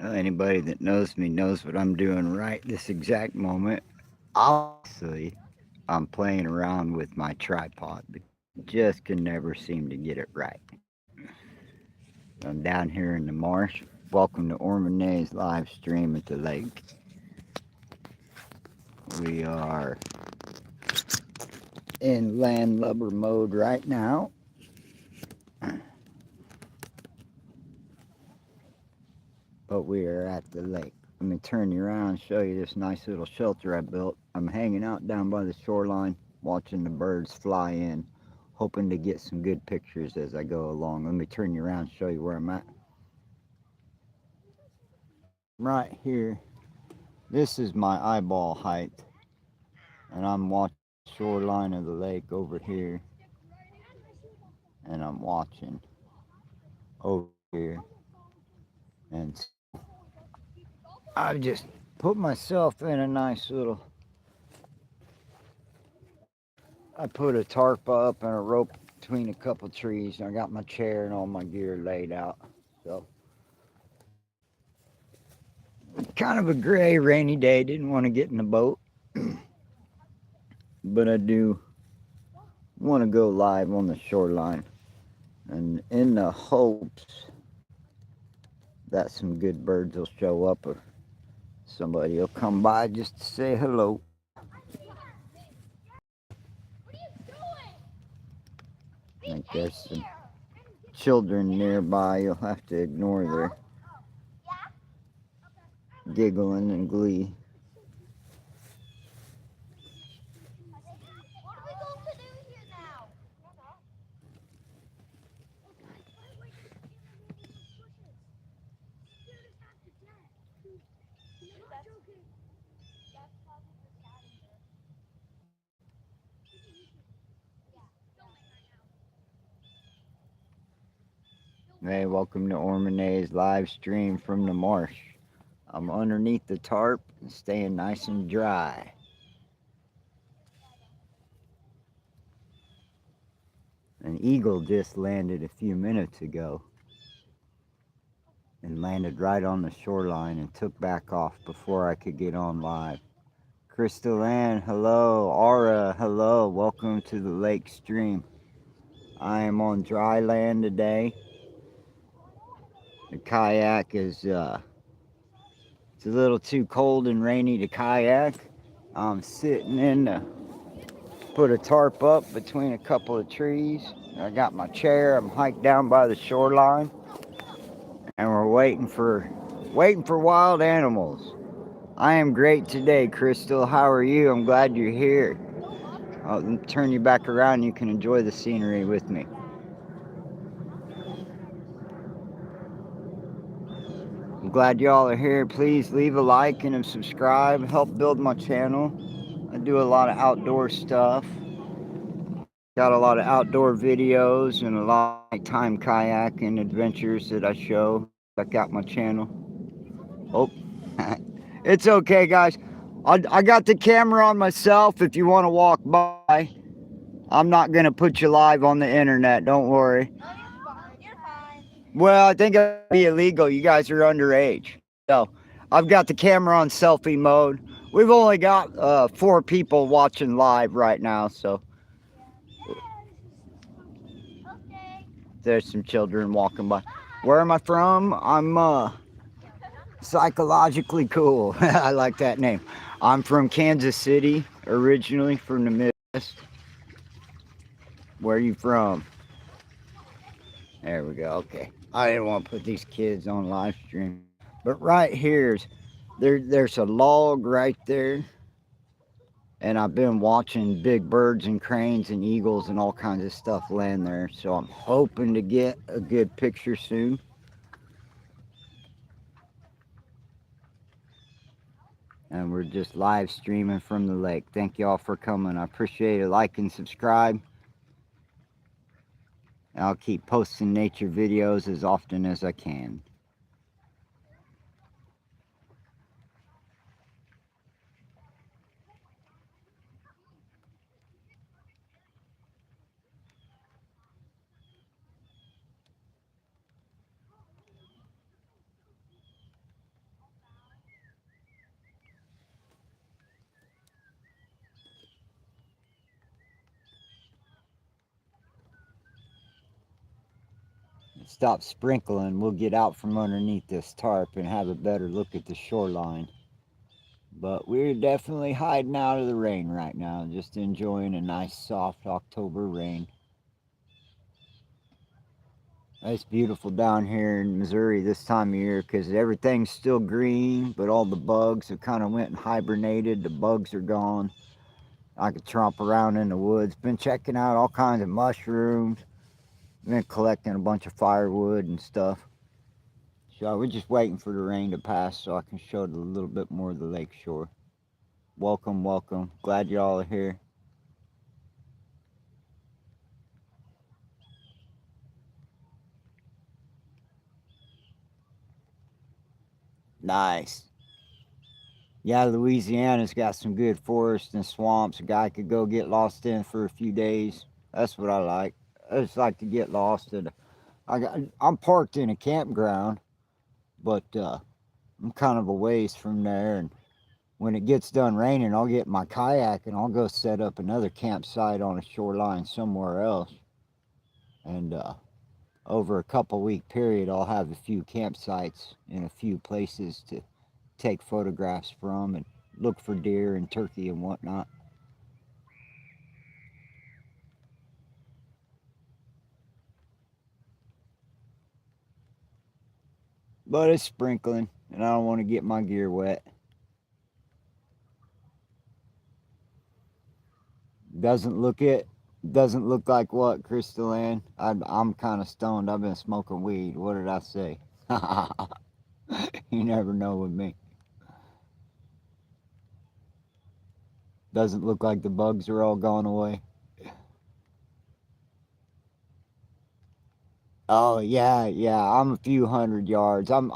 Anybody that knows me knows what I'm doing right this exact moment. Obviously, I'm playing around with my tripod, but just can never seem to get it right. I'm down here in the marsh. Welcome to Ormanay's live stream at the lake. We are in landlubber mode right now. But we are at the lake. Let me turn you around and show you this nice little shelter I built. I'm hanging out down by the shoreline, watching the birds fly in, hoping to get some good pictures as I go along. Let me turn you around and show you where I'm at. Right here, this is my eyeball height, and I'm watching the shoreline of the lake over here, and I'm watching over here, and I've just put myself in a nice little. I put a tarp up and a rope between a couple trees, and I got my chair and all my gear laid out. So, kind of a gray, rainy day. Didn't want to get in the boat, but I do want to go live on the shoreline, and in the hopes that some good birds will show up or somebody will come by just to say hello. I think there's some children nearby. You'll have to ignore their giggling and glee. Hey, welcome to Ormanay's live stream from the marsh. I'm underneath the tarp and staying nice and dry. An eagle just landed a few minutes ago and landed right on the shoreline and took back off before I could get on live. Crystal Ann, hello. Aura, hello. Welcome to the lake stream. I am on dry land today. The kayak is it's a little too cold and rainy to kayak. I'm sitting in the put a tarp up between a couple of trees. I got my chair. I'm hiked down by the shoreline, and we're waiting for wild animals. I am great today, Crystal. How are you? I'm glad you're here. I'll turn you back around. You can enjoy the scenery with me. I'm glad y'all are here. Please leave a like and a subscribe. Help build my channel. I do a lot of outdoor stuff. Got a lot of outdoor videos and a lot of nighttime kayaking adventures that I show. Check out my channel. Oh, it's okay, guys. I got the camera on myself if you want to walk by. I'm not going to put you live on the internet. Don't worry. No, you're fine. Well, I think it'd be illegal. You guys are underage. So I've got the camera on selfie mode. We've only got 4 people watching live right now. So Okay. there's some children walking by. Where am I from? I'm psychologically cool. I like that name. I'm from Kansas City, originally from the Midwest. Where are you from? There we go. Okay. I didn't want to put these kids on live stream. But right here's there's a log right there. And I've been watching big birds and cranes and eagles and all kinds of stuff land there. So I'm hoping to get a good picture soon. And we're just live streaming from the lake. Thank y'all for coming. I appreciate it. Like and subscribe. I'll keep posting nature videos as often as I can. Stop sprinkling, we'll get out from underneath this tarp and have a better look at the shoreline. But we're definitely hiding out of the rain right now, just enjoying a nice soft October rain. It's beautiful down here in Missouri this time of year because everything's still green, but all the bugs have kind of went and hibernated. The bugs are gone. I could tromp around in the woods. Been checking out all kinds of mushrooms. Been collecting a bunch of firewood and stuff. So we're just waiting for the rain to pass so I can show a little bit more of the lake shore. Welcome, welcome. Glad y'all are here. Nice. Yeah, Louisiana's got some good forests and swamps. A guy could go get lost in for a few days. That's what I like. I just like to get lost. I'm parked in a campground, but I'm kind of a ways from there. And when it gets done raining, I'll get my kayak and I'll go set up another campsite on a shoreline somewhere else. And over a couple week period, I'll have a few campsites in a few places to take photographs from and look for deer and turkey and whatnot. But it's sprinkling, and I don't want to get my gear wet. Doesn't look it. Doesn't look like what, Crystal Ann? I'm kind of stoned. I've been smoking weed. What did I say? You never know with me. Doesn't look like the bugs are all gone away. Oh yeah, yeah. I'm a few hundred yards. I'm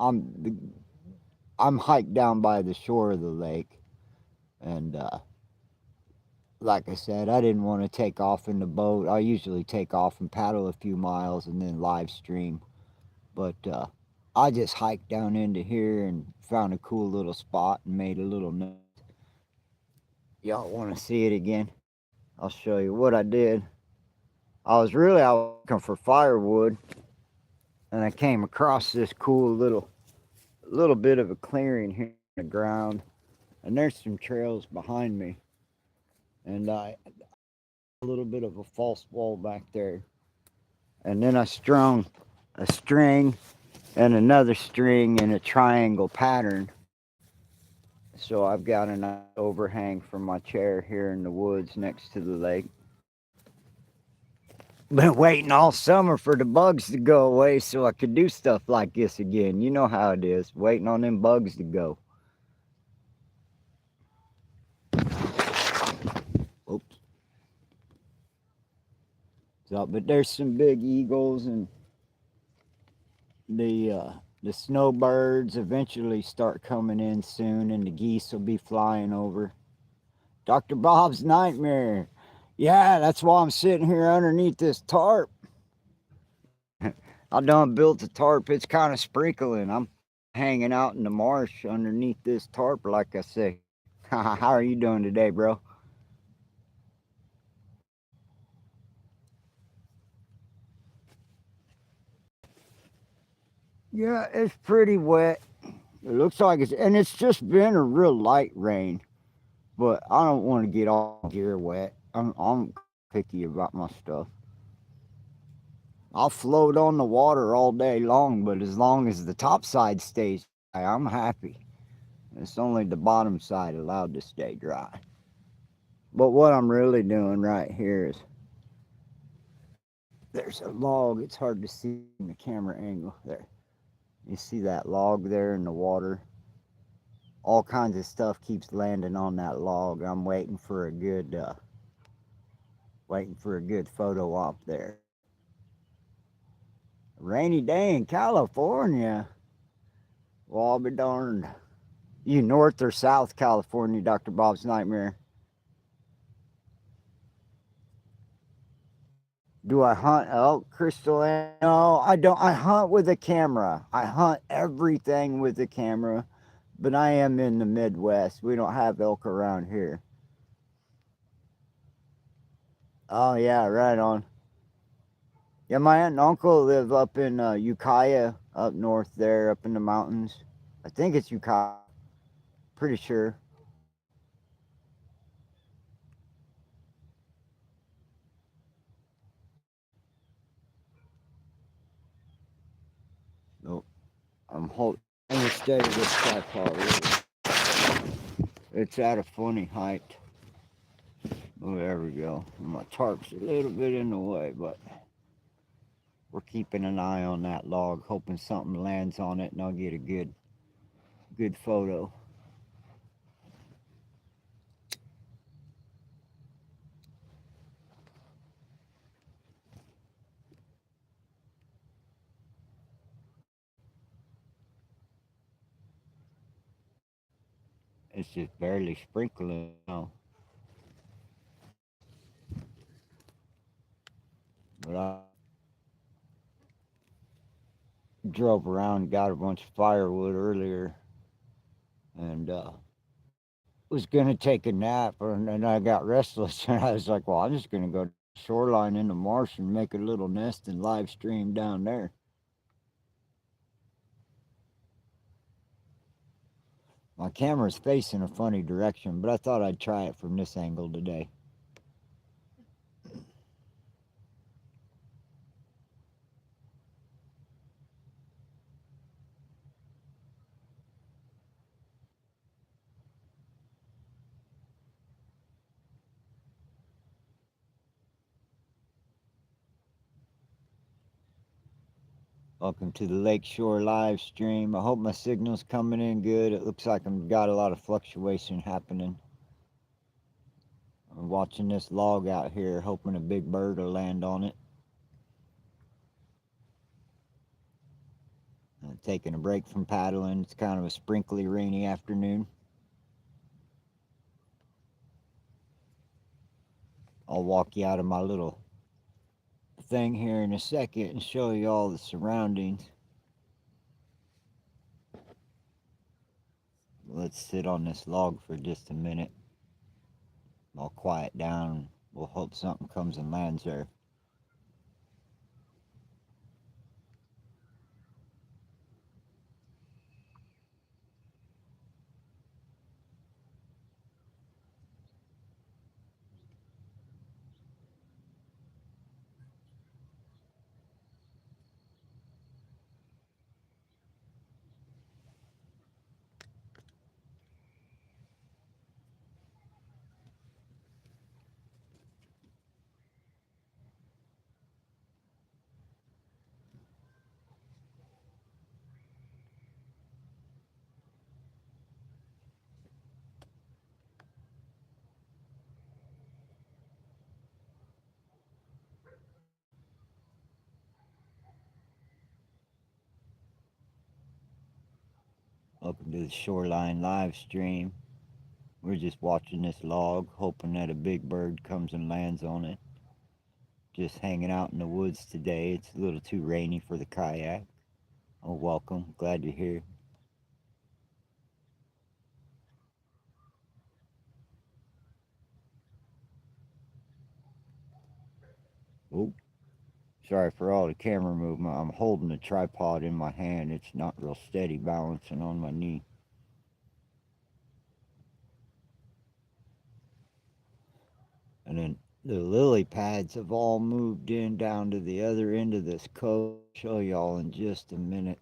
hiked down by the shore of the lake, and like I said, I didn't want to take off in the boat. I usually take off and paddle a few miles and then live stream. But I just hiked down into here and found a cool little spot and made a little note. Y'all want to see it again? I'll show you what I did. I was really out looking for firewood, and I came across this cool little bit of a clearing here in the ground, and there's some trails behind me, and I a little bit of a false wall back there, and then I strung a string and another string in a triangle pattern. So I've got a nice overhang from my chair here in the woods next to the lake. Been waiting all summer for the bugs to go away so I could do stuff like this again. You know how it is, waiting on them bugs to go. Oops. So, but there's some big eagles and the uh, the snowbirds eventually start coming in soon, and the geese will be flying over. Dr. Bob's nightmare. Yeah, that's why I'm sitting here underneath this tarp. I done built the tarp. It's kind of sprinkling. I'm hanging out in the marsh underneath this tarp, like I say. How are you doing today, bro? Yeah, it's pretty wet. It looks like and it's just been a real light rain. But I don't want to get all gear wet. I'm picky about my stuff. I'll float on the water all day long, but as long as the top side stays dry, I'm happy. It's only the bottom side allowed to stay dry. But what I'm really doing right here is there's a log. It's hard to see in the camera angle there. You see that log there in the water? All kinds of stuff keeps landing on that log. I'm waiting for a good photo op there. Rainy day in California. Well, I'll be darned. You North or South California, Dr. Bob's nightmare? Do I hunt elk, Crystal? No, I don't. I hunt with a camera. I hunt everything with a camera, but I am in the Midwest. We don't have elk around here. Oh yeah, right on. Yeah, my aunt and uncle live up in Ukiah, up north there, up in the mountains. I think it's Ukiah. Pretty sure. No, I'm holding steady this tripod. It's at a funny height. Oh, there we go. My tarp's a little bit in the way, but we're keeping an eye on that log, hoping something lands on it and I'll get a good photo. It's just barely sprinkling now. But I drove around, got a bunch of firewood earlier, and was gonna take a nap, and then I got restless, and I was like, "Well, I'm just gonna go to the shoreline in the marsh and make a little nest and live stream down there." My camera's facing a funny direction, but I thought I'd try it from this angle today. Welcome to the Lakeshore live stream. I hope my signal's coming in good. It looks like I've got a lot of fluctuation happening. I'm watching this log out here, hoping a big bird will land on it. Taking a break from paddling. It's kind of a sprinkly, rainy afternoon. I'll walk you out of my little thing here in a second and show you all the surroundings. Let's sit on this log for just a minute. I'll quiet down. We'll hope something comes and lands there. Welcome to the Shoreline live stream. We're just watching this log, hoping that a big bird comes and lands on it. Just hanging out in the woods today. It's a little too rainy for the kayak. Oh, welcome. Glad you're here. Oh, sorry for all the camera movement. I'm holding the tripod in my hand. It's not real steady balancing on my knee. And then the lily pads have all moved in down to the other end of this cove. I'll show y'all in just a minute.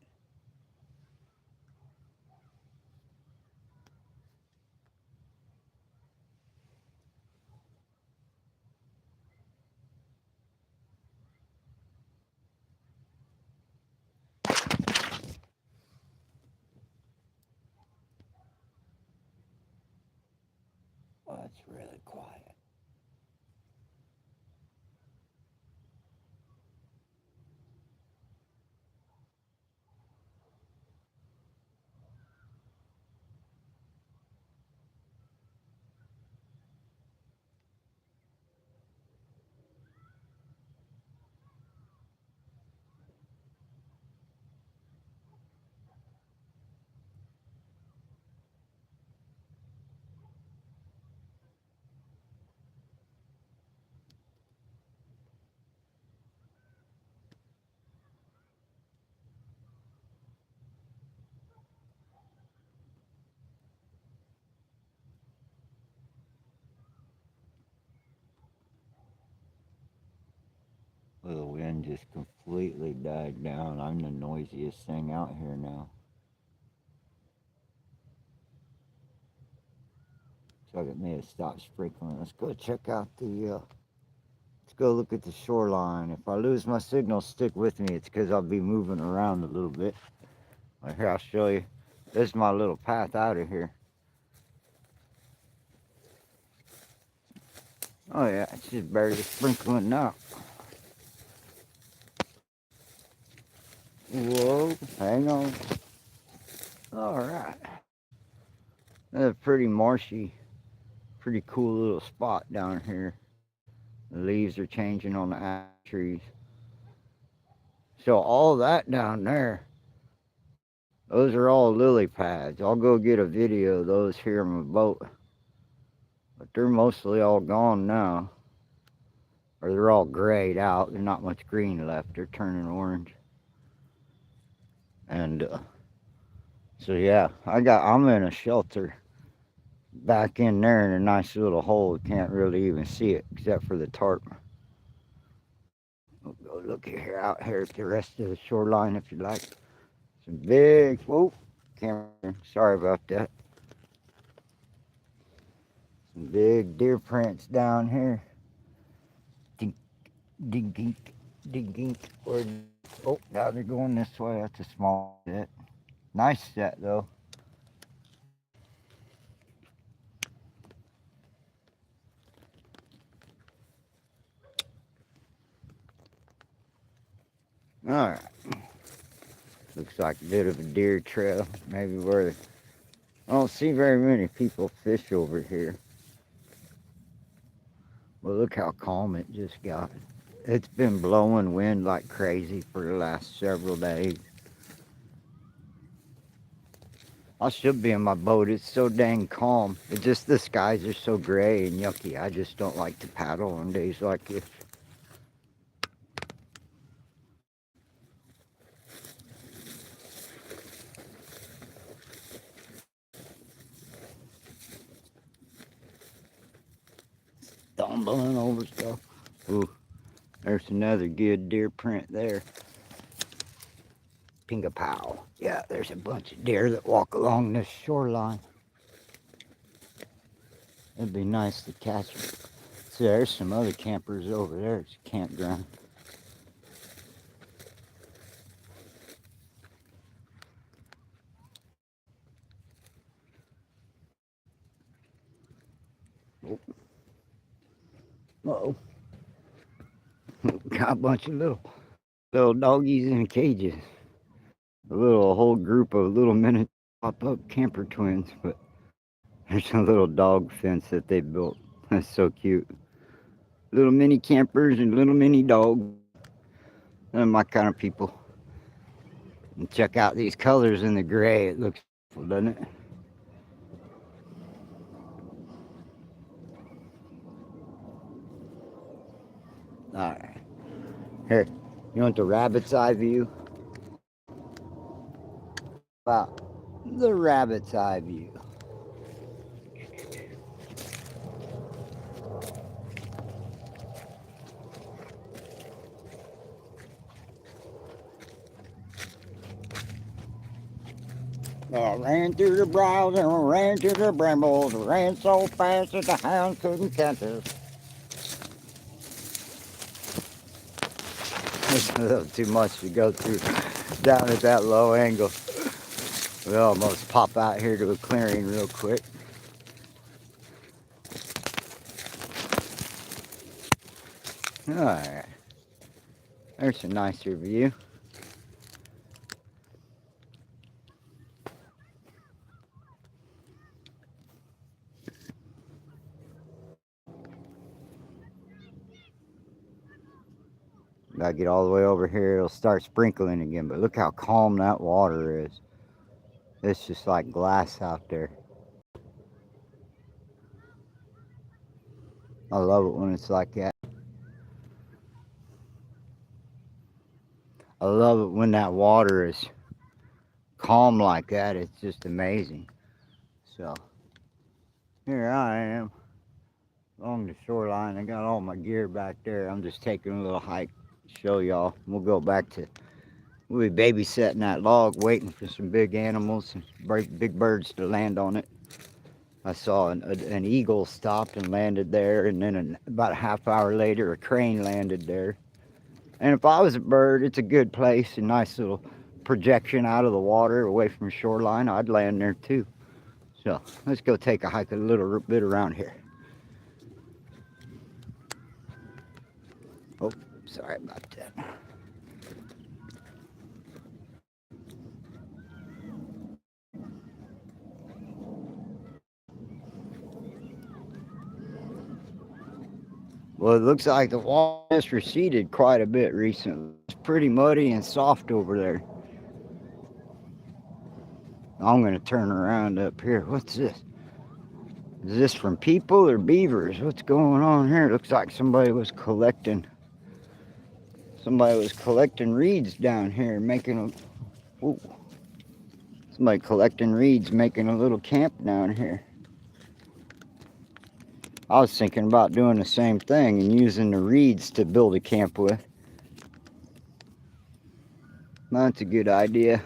Oh, it's really quiet. Well, the wind just completely died down. I'm the noisiest thing out here now. So it may have stopped sprinkling. Let's go check out the. Let's go look at the shoreline. If I lose my signal, stick with me. It's because I'll be moving around a little bit. Right here, I'll show you. This is my little path out of here. Oh yeah, it's just barely sprinkling now. Whoa, hang on. All right. That's a pretty marshy, pretty cool little spot down here. The leaves are changing on the apple trees. So all that down there, those are all lily pads. I'll go get a video of those here on my boat. But they're mostly all gone now. Or they're all grayed out. There's not much green left. They're turning orange. And so yeah, I'm in a shelter back in there in a nice little hole. You can't really even see it except for the tarp. We'll go look here out here at the rest of the shoreline if you like. Some big, whoa, camera, sorry about that. Some big deer prints down here. Dink, dink, dink, dink, dink. Oh, now they're going this way. That's a small set. Nice set though. All right. Looks like a bit of a deer trail. Maybe where I don't see very many people fish over here. Well, look how calm it just got. It's been blowing wind like crazy for the last several days. I should be in my boat. It's so dang calm. It's just the skies are so gray and yucky. I just don't like to paddle on days like this. Stumbling over stuff. Ooh, there's another good deer print there. Pinga pow. Yeah, there's a bunch of deer that walk along this shoreline. It'd be nice to catch them. See, there's some other campers over there. It's a campground. Uh-oh. Got a bunch of little doggies in cages. A whole group of little mini pop-up camper twins, but there's a little dog fence that they built. That's so cute. Little mini campers and little mini dogs. They're my kind of people. And check out these colors in the gray. It looks beautiful, doesn't it? Alright. Here, you want the rabbit's eye view? Wow. The rabbit's eye view. I ran through the browse and ran through the brambles, ran so fast that the hound couldn't catch us. It's a little too much to go through down at that low angle. We'll almost pop out here to a clearing real quick. Alright. There's a nicer view. Gotta get all the way over here, it'll start sprinkling again, but look how calm that water is. It's just like glass out there. I love it when it's like that. I love it when that water is calm like that. It's just amazing. So, here I am along the shoreline. I got all my gear back there. I'm just taking a little hike, show y'all. We'll go back to, we'll be babysitting that log, waiting for some big animals and big birds to land on it. I saw an eagle stopped and landed there, and then about a half hour later, a crane landed there. And if I was a bird, it's a good place, a nice little projection out of the water away from the shoreline. I'd land there too. So let's go take a hike a little bit around here. Oh, sorry about that. Well, it looks like the water has receded quite a bit recently. It's pretty muddy and soft over there. I'm going to turn around up here. What's this? Is this from people or beavers? What's going on here? It looks like somebody was collecting reeds down here, making a, ooh, somebody collecting reeds, making a little camp down here. I was thinking about doing the same thing and using the reeds to build a camp with. That's a good idea.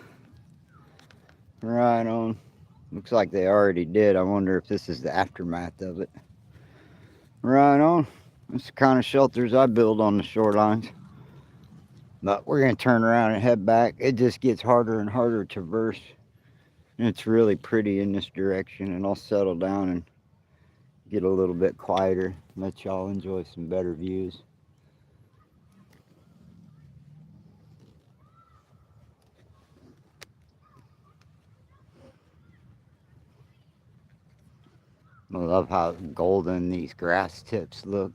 Right on. Looks like they already did. I wonder if this is the aftermath of it. Right on. That's the kind of shelters I build on the shorelines. But we're going to turn around and head back. It just gets harder and harder to traverse. And it's really pretty in this direction. And I'll settle down and get a little bit quieter. Let y'all enjoy some better views. I love how golden these grass tips look.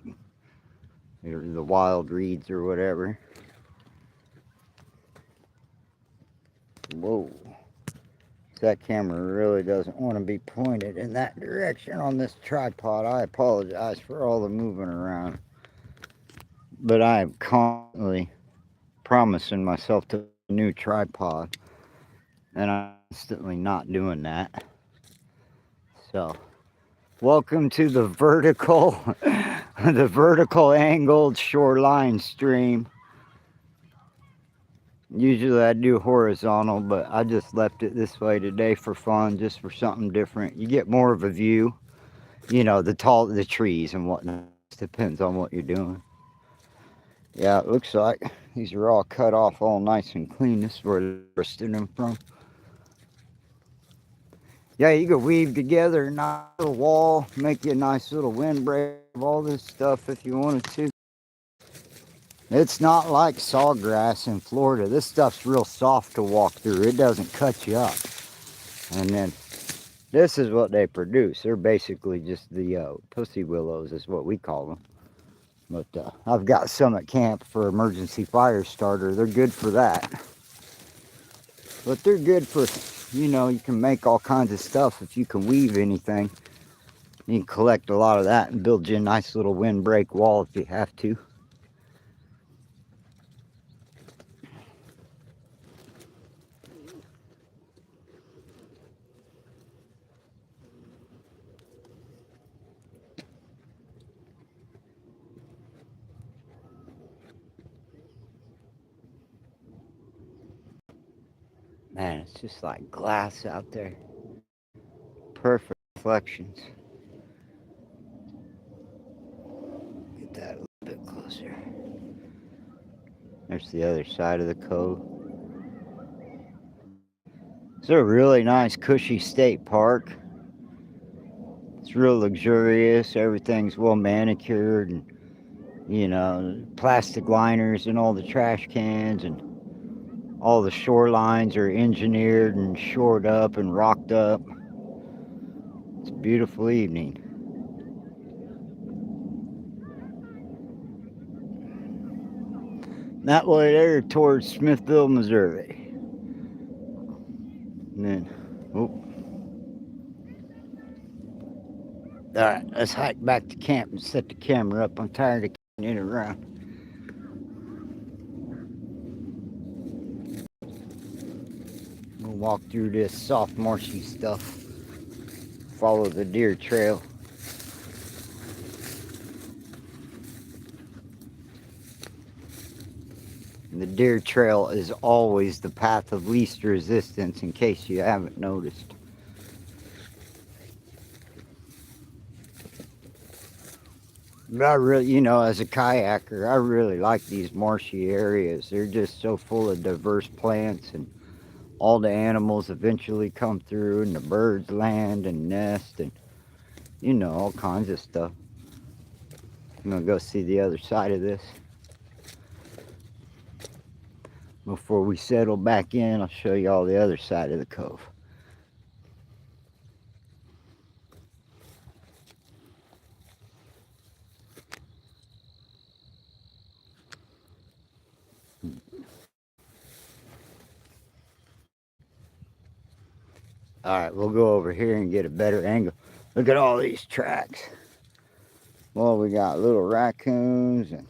They're the wild reeds or whatever. Whoa. That camera really doesn't want to be pointed in that direction on this tripod. I apologize for all the moving around. But I am constantly promising myself to a new tripod. And I'm constantly not doing that. So, welcome to the vertical, the vertical angled shoreline stream. Usually I do horizontal, but I just left it this way today for fun, just for something different. You get more of a view, you know, the trees and whatnot. Depends on what you're doing. Yeah, it looks like these are all cut off all nice and clean. This is where they're harvesting them from. Yeah, you could weave together a nice little wall, make you a nice little windbreak of all this stuff if you wanted to. It's not like sawgrass in Florida. This stuff's real soft to walk through. It doesn't cut you up. And then this is what they produce. They're basically just the pussy willows is what we call them. But I've got some at camp for emergency fire starter. They're good for that. But they're good for, you know, you can make all kinds of stuff if you can weave anything. You can collect a lot of that and build you a nice little windbreak wall if you have to. Man, it's just like glass out there. Perfect reflections. Get that a little bit closer. There's the other side of the cove. It's a really nice, cushy state park. It's real luxurious. Everything's well manicured, and you know, plastic liners and all the trash cans, and all the shorelines are engineered and shored up and rocked up. It's a beautiful evening. That way there towards Smithville, Missouri. And then, oh. Alright, let's hike back to camp and set the camera up. I'm tired of carrying it around. We'll walk through this soft, marshy stuff. Follow the deer trail. The deer trail is always the path of least resistance, in case you haven't noticed. But I really, as a kayaker, I really like these marshy areas. They're just so full of diverse plants, and all the animals eventually come through, and the birds land and nest, and all kinds of stuff. I'm gonna go see the other side of this. Before we settle back in, I'll show you all the other side of the cove. Alright, we'll go over here and get a better angle. Look at all these tracks. Well, we got little raccoons and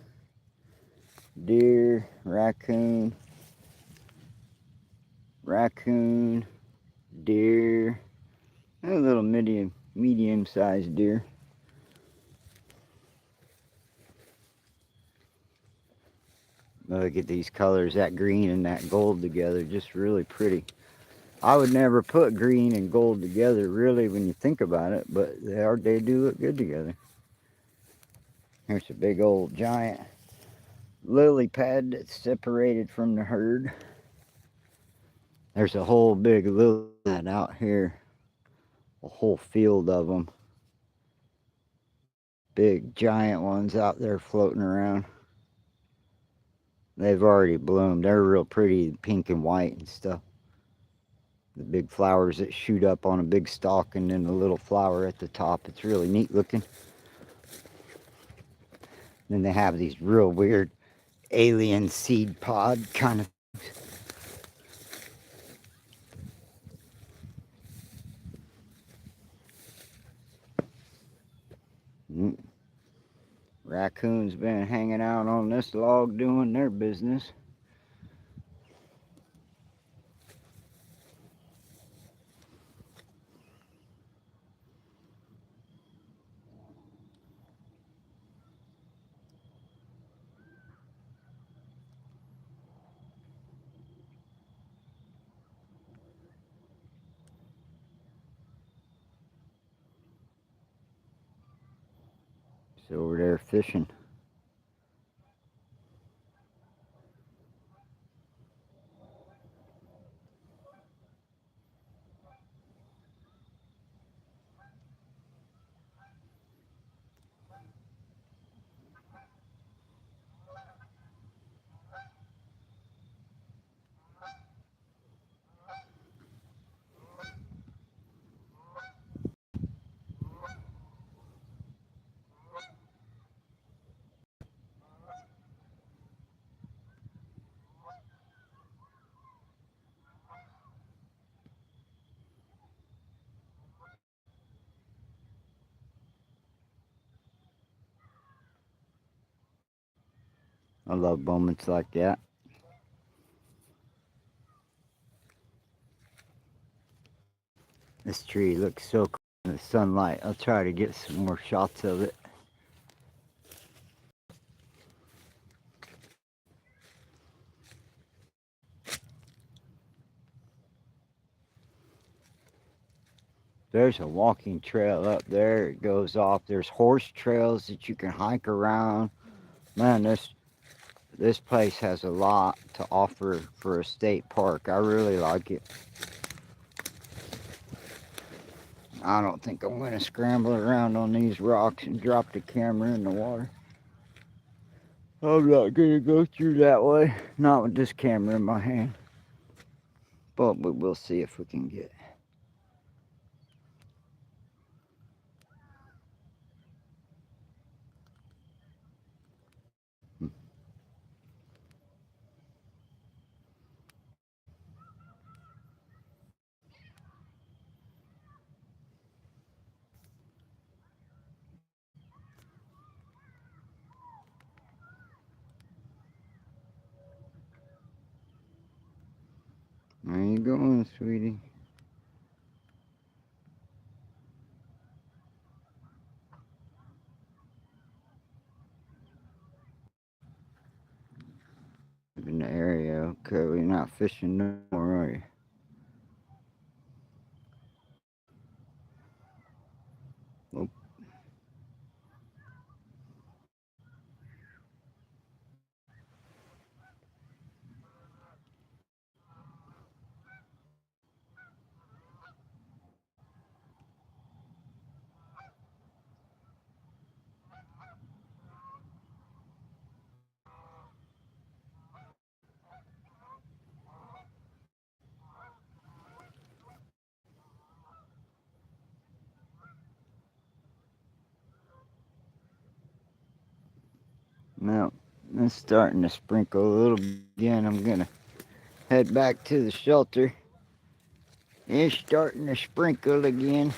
deer, raccoon, deer, and a little medium-sized deer. Look at these colors, that green and that gold together, just really pretty. I would never put green and gold together, really, when you think about it, but they do look good together. Here's a big old giant lily pad that's separated from the herd. There's a whole big lily pad out here, a whole field of them. Big giant ones out there floating around. They've already bloomed. They're real pretty, pink and white and stuff. The big flowers that shoot up on a big stalk and then a little flower at the top. It's really neat looking. Then they have these real weird alien seed pod kind of. Raccoons been hanging out on this log doing their business. It's over there fishing. I love moments like that. This tree looks so cool in the sunlight. I'll try to get some more shots of it. There's a walking trail up there. It goes off. There's horse trails that you can hike around. Man, this place has a lot to offer for a state park. I really like it. I don't think I'm going to scramble around on these rocks and drop the camera in the water. I'm not going to go through that way. Not with this camera in my hand. But we'll see if we can get. Where you going, sweetie? In the area. not fishing no more, are you? Well, now it's starting to sprinkle a little bit again. I'm gonna head back to the shelter. It's starting to sprinkle again.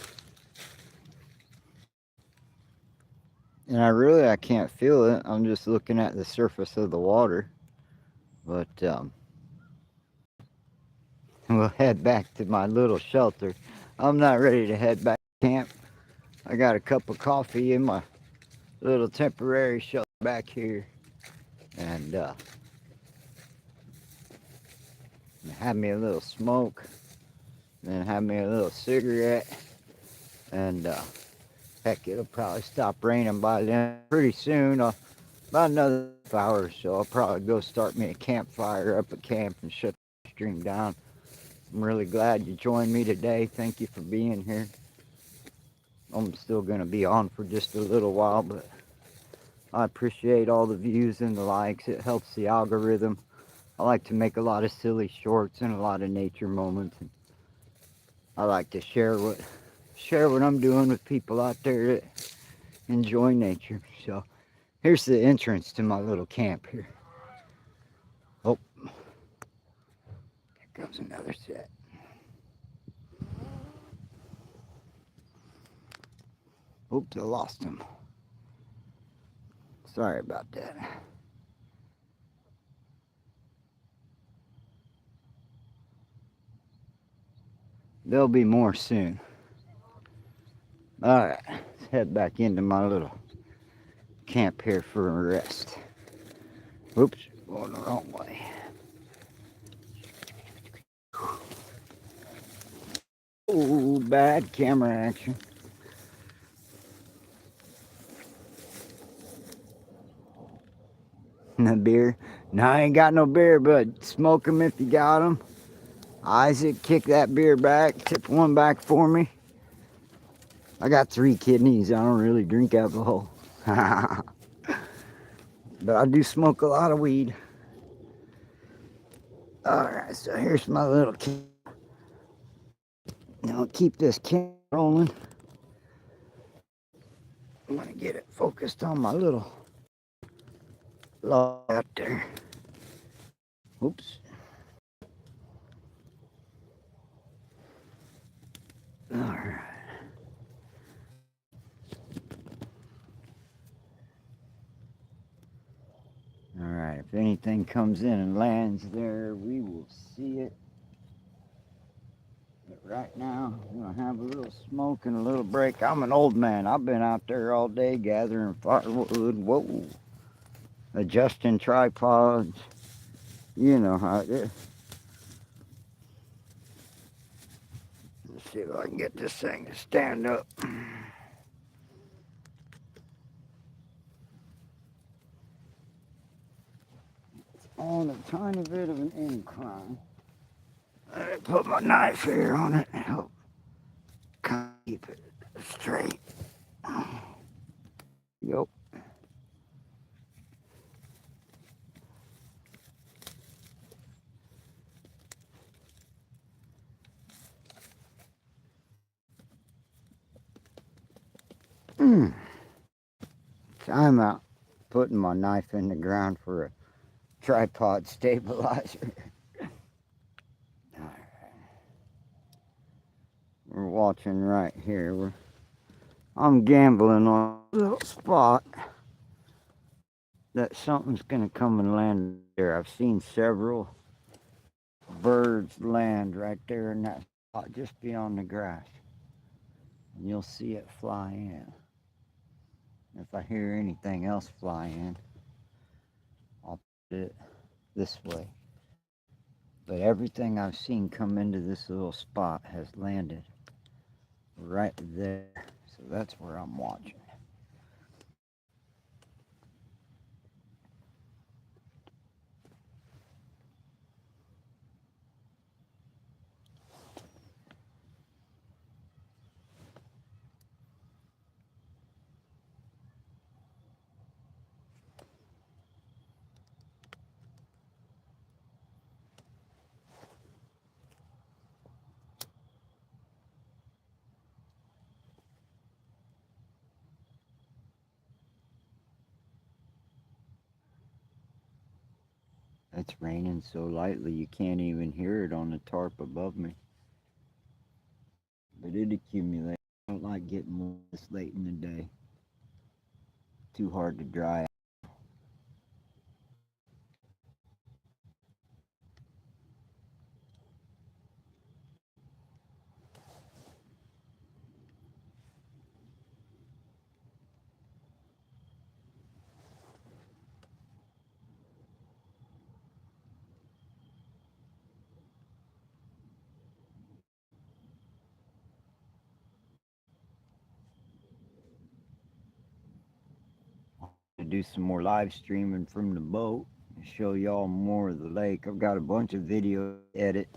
And I can't feel it. I'm just looking at the surface of the water. But we'll head back to my little shelter. I'm not ready to head back to camp. I got a cup of coffee in my little temporary shelter back here. And have me a little smoke. Then have me a little cigarette. And heck, it'll probably stop raining by then pretty soon. About another half hour or so, I'll probably go start me a campfire up at camp and shut the stream down. I'm really glad you joined me today. Thank you for being here. I'm still going to be on for just a little while, but I appreciate all the views and the likes. It helps the algorithm. I like to make a lot of silly shorts and a lot of nature moments. And I like to share what I'm doing with people out there that enjoy nature. So here's the entrance to my little camp here. Oh, there goes another set. Oops, I lost him. Sorry about that. There'll be more soon. Alright, let's head back into my little camp here for a rest. Oops, going the wrong way. Oh, bad camera action. The beer. No, I ain't got no beer, but smoke 'em if you got 'em. Isaac, kick that beer back. Tip one back for me. I got 3 kidneys. I don't really drink alcohol. But I do smoke a lot of weed. Alright, so here's my little camp. Now keep this camera rolling. I'm gonna get it focused on my little log out there. Oops. Alright. Alright, if anything comes in and lands there, we will see it. But right now, I'm gonna have a little smoke and a little break. I'm an old man. I've been out there all day gathering firewood. Whoa. Adjusting tripods. You know how it is. Let's see if I can get this thing to stand up. It's on a tiny bit of an incline. I put my knife here on it and help keep it straight. Yup. I'm out putting my knife in the ground for a tripod stabilizer. We're watching right here. I'm gambling on a little spot that something's gonna come and land there. I've seen several birds land right there in that spot just beyond the grass. And you'll see it fly in. If I hear anything else fly in, I'll put it this way. But everything I've seen come into this little spot has landed right there. So that's where I'm watching. It's raining so lightly you can't even hear it on the tarp above me. But it accumulates. I don't like getting wet this late in the day. Too hard to dry. To do some more live streaming from the boat, show y'all more of the lake. I've got a bunch of video to edit,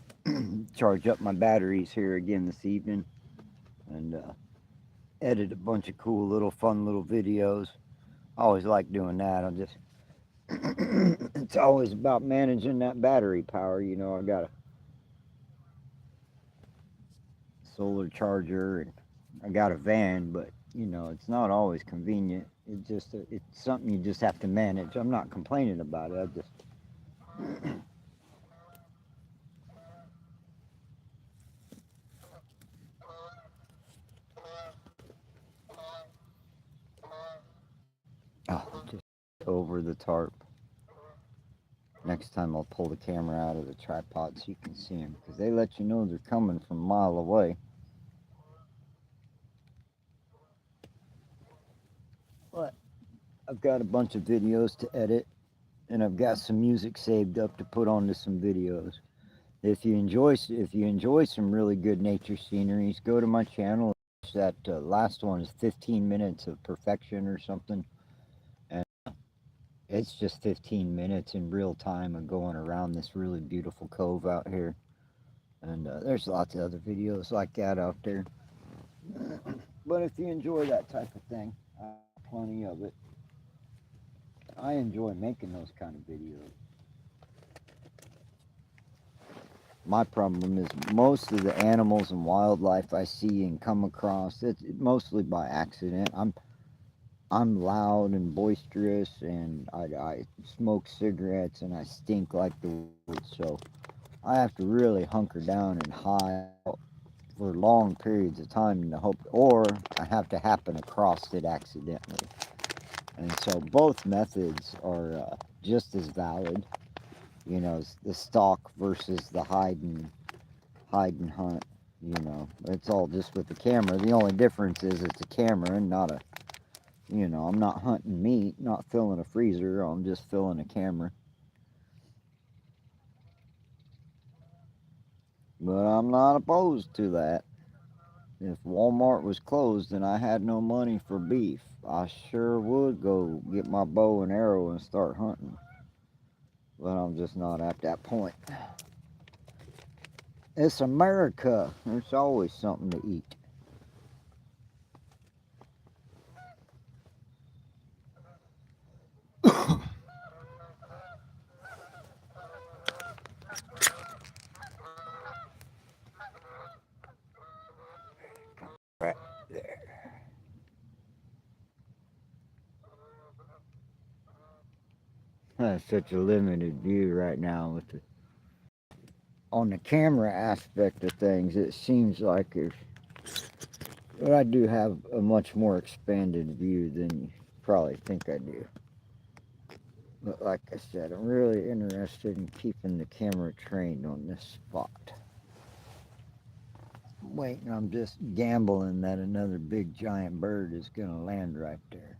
charge up my batteries here again this evening, and edit a bunch of cool little fun little videos. I always like doing that. I'm just it's always about managing that battery power. I got a solar charger and I got a van, but it's not always convenient. It's something you just have to manage. I'm not complaining about it. I just just over the tarp. Next time I'll pull the camera out of the tripod so you can see them because they let you know they're coming from a mile away. But I've got a bunch of videos to edit and I've got some music saved up to put onto some videos. If you enjoy some really good nature sceneries, go to my channel. That last one is 15 minutes of perfection or something, and it's just 15 minutes in real time of going around this really beautiful cove out here. And there's lots of other videos like that out there. But if you enjoy that type of thing, plenty of it. I enjoy making those kind of videos. My problem is most of the animals and wildlife I see and come across, it's mostly by accident. I'm loud and boisterous, and I smoke cigarettes, and I stink like the woods. So I have to really hunker down and hide for long periods of time in the hope, or I have to happen across it accidentally. And so both methods are just as valid. The stalk versus the hide and hunt. It's all just with the camera. The only difference is it's a camera and not a. I'm not hunting meat, not filling a freezer. I'm just filling a camera. But I'm not opposed to that. If Walmart was closed and I had no money for beef, I sure would go get my bow and arrow and start hunting. But I'm just not at that point. It's America. There's always something to eat. Right there. That's such a limited view right now with on the camera aspect of things. It seems like but I do have a much more expanded view than you probably think I do. But like I said, I'm really interested in keeping the camera trained on this spot. Waiting, I'm just gambling that another big giant bird is going to land right there.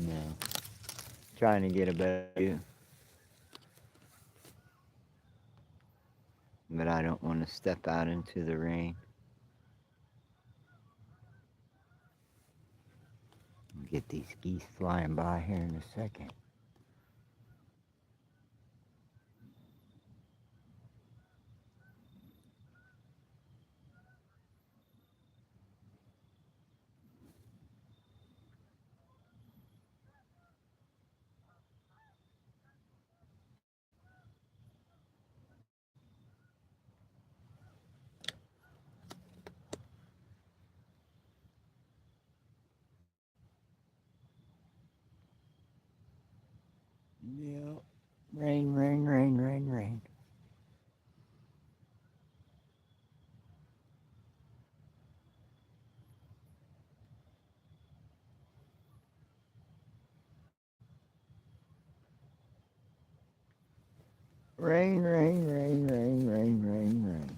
No, trying to get a better view, but I don't want to step out into the rain. Get these geese flying by here in a second. Yeah. Rain, rain, rain, rain, rain. Rain, rain, rain, rain, rain, rain, rain.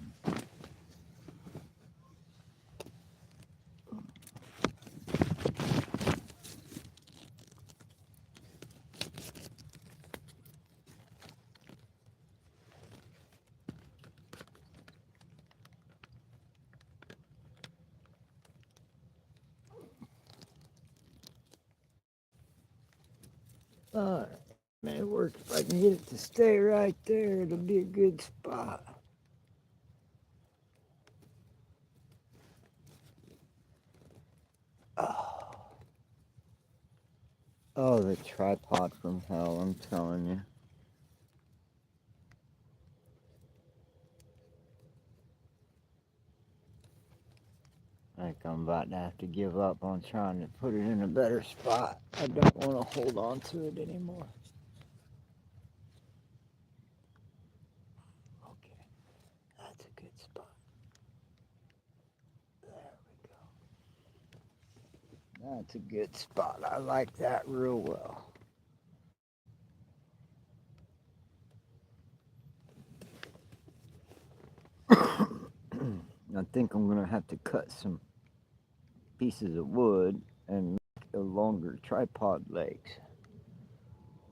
May work if I can get it to stay right there. It'll be a good spot. Oh, oh, the tripod from hell, I'm telling you. I think I'm about to have to give up on trying to put it in a better spot. I don't want to hold on to it anymore. Okay, that's a good spot. There we go. That's a good spot. I like that real well. I think I'm gonna have to cut some pieces of wood and make a longer tripod legs.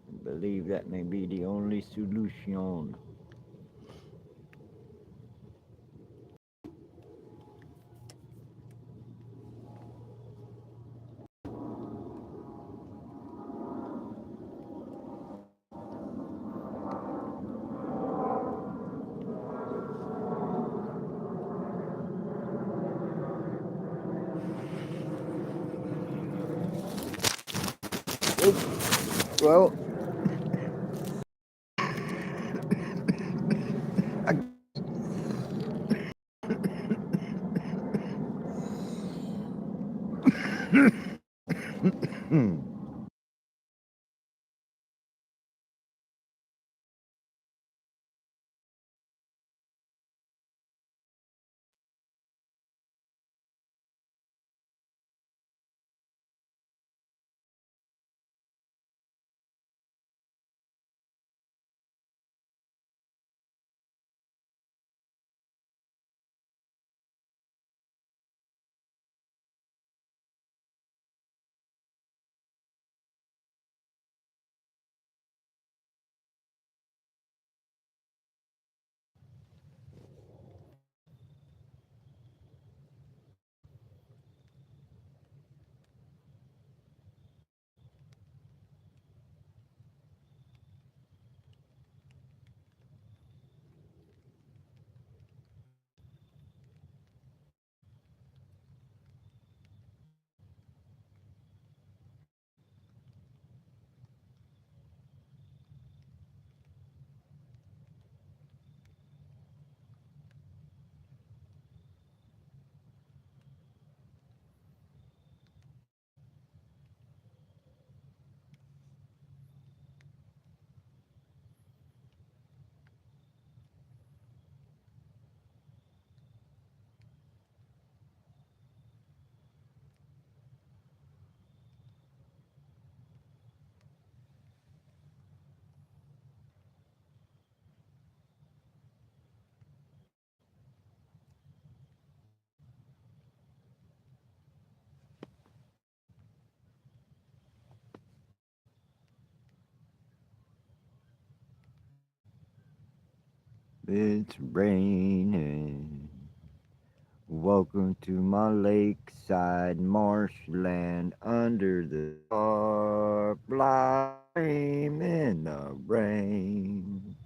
I believe that may be the only solution. Well, It's raining. Welcome to my lakeside marshland under the star, blame in the rain.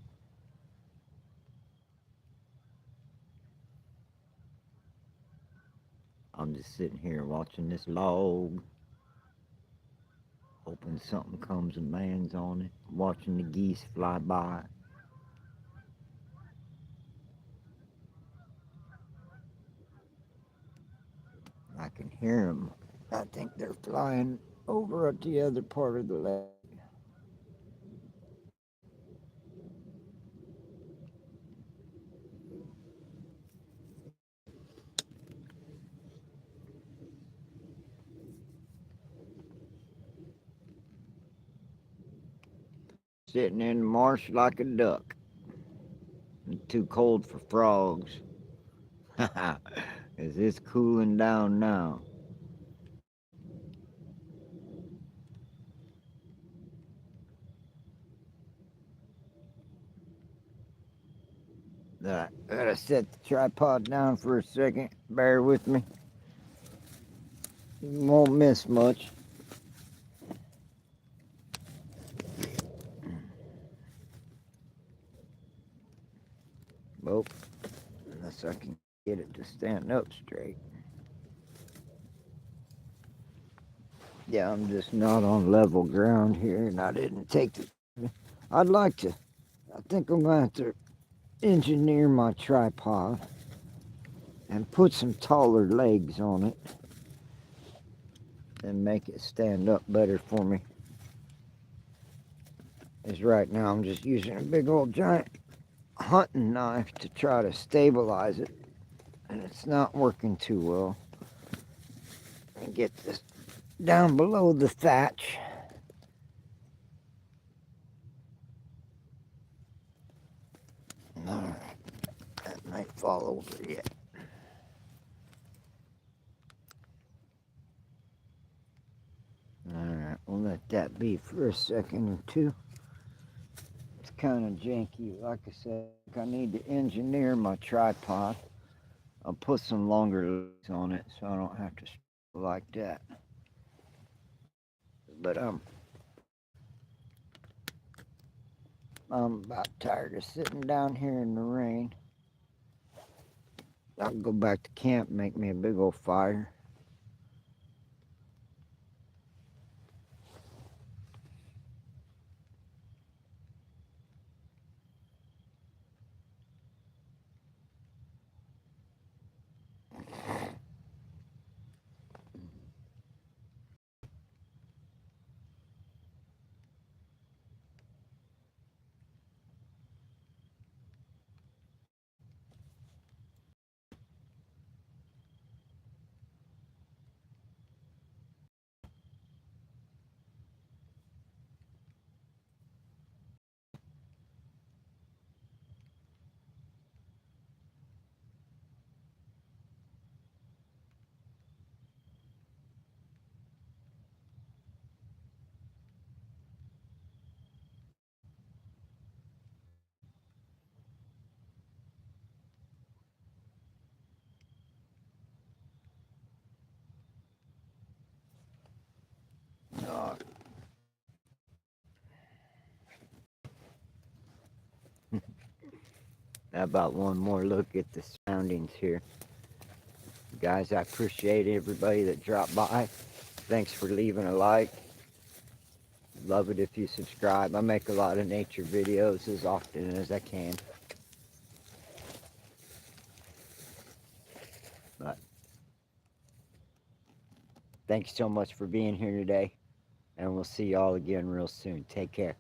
I'm just sitting here watching this log, hoping something comes and lands on it, watching the geese fly by. I can hear them. I think they're flying over at the other part of the lake. Sitting in the marsh like a duck. Too cold for frogs. Is this cooling down now? I gotta set the tripod down for a second. Bear with me. You won't miss much. Well, unless I can get it to stand up straight. Yeah, I'm just not on level ground here, and I didn't take the. I'd like to. I think I'm gonna have to engineer my tripod and put some taller legs on it and make it stand up better for me. As right now, I'm just using a big old giant hunting knife to try to stabilize it, and it's not working too well. Let me get this down below the thatch. Alright, that might fall over yet. Alright, we'll let that be for a second or two. It's kind of janky. Like I said, I need to engineer my tripod. I'll put some longer legs on it so I don't have to struggle like that. But I'm about tired of sitting down here in the rain. I'll go back to camp and make me a big old fire. Oh, how about one more look at the surroundings here? Guys, I appreciate everybody that dropped by. Thanks for leaving a like. Love it if you subscribe. I make a lot of nature videos as often as I can. But thanks so much for being here today. And we'll see y'all again real soon. Take care.